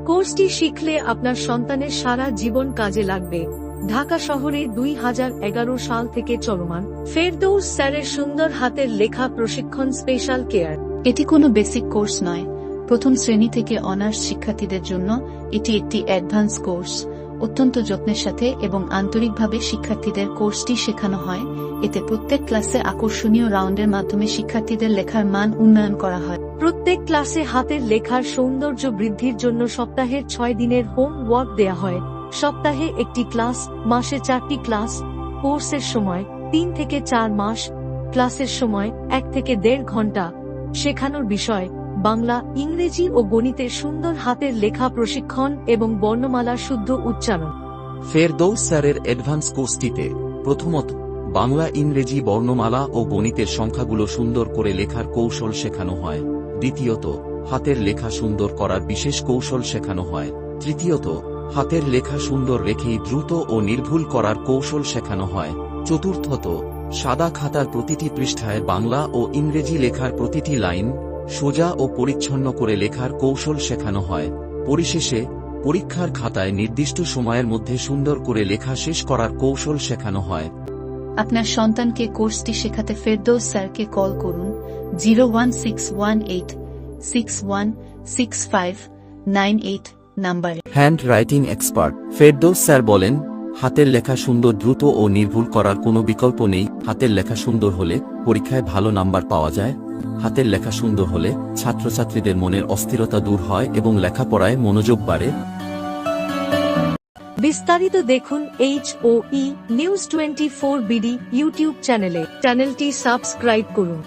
কোর্সটি শিখলে আপনার সন্তানের সারা জীবন কাজে লাগবে। ঢাকা শহরে 2011 সাল থেকে চলমান ফেরদৌস স্যারের সুন্দর হাতের লেখা প্রশিক্ষণ স্পেশাল কেয়ার। এটি কোনো বেসিক কোর্স নয়। প্রথম শ্রেণী থেকে অনার্স শিক্ষার্থীদের জন্য এটি একটি অ্যাডভান্স কোর্স। অত্যন্ত যত্নের সাথে এবং আন্তরিকভাবে শিক্ষার্থীদের কোর্সটি শেখানো হয়। এতে প্রত্যেক ক্লাসে আকর্ষণীয় রাউন্ডের মাধ্যমে শিক্ষার্থীদের লেখার মান উন্নয়ন করা হয়। প্রত্যেক ক্লাসে হাতের লেখার সৌন্দর্য বৃদ্ধির জন্য সপ্তাহের 6 দিনের হোম ওয়ার্ক দেয়া হয়। সপ্তাহে একটি ক্লাস, মাসে 4টি ক্লাস। কোর্সের সময় 3 থেকে 4 মাস। ক্লাসের সময় 1 থেকে 1.5 ঘন্টা। শেখানোর বিষয় বাংলা, ইংরেজি ও গণিতের সুন্দর হাতের লেখা প্রশিক্ষণ এবং বর্ণমালার শুদ্ধ উচ্চারণ। ফেরদৌস স্যারের অ্যাডভান্স কোর্সটিতে প্রথমত বাংলা, ইংরেজি বর্ণমালা ও গণিতের সংখ্যাগুলো সুন্দর করে লেখার কৌশল শেখানো হয়। দ্বিতীয়ত হাতের লেখা সুন্দর করার বিশেষ কৌশল শেখানো হয়। তৃতীয়ত হাতের লেখা সুন্দর রেখেই দ্রুত ও নির্ভুল করার কৌশল শেখানো হয়। চতুর্থত সাদা খাতার প্রতিটি পৃষ্ঠায় বাংলা ও ইংরেজি লেখার প্রতিটি লাইন সোজা ও পরিচ্ছন্ন করে লেখার কৌশল শেখানো হয়। পরিশেষে পরীক্ষার খাতায় নির্দিষ্ট সময়ের মধ্যে সুন্দর করে লেখা শেষ করার কৌশল শেখানো হয়। আপনার সন্তানকে কোর্সটি শেখাতে ফেরদৌস স্যারকে কল করুন 01618616598 নম্বরে। Hand writing expert Ferdous sir বলেন, হাতের লেখা সুন্দর, দ্রুত ও নির্ভুল করার কোনো বিকল্প নেই। হাতের লেখা সুন্দর হলে পরীক্ষায় ভালো নাম্বার পাওয়া যায়। হাতের লেখা সুন্দর হলে ছাত্রছাত্রীদের মনের অস্থিরতা দূর হয় এবং লেখাপড়ায় মনোযোগ বাড়ে। বিস্তারিত দেখুন HOE নিউজ 24 BD ইউটিউব চ্যানেলে। চ্যানেলটি সাবস্ক্রাইব করুন।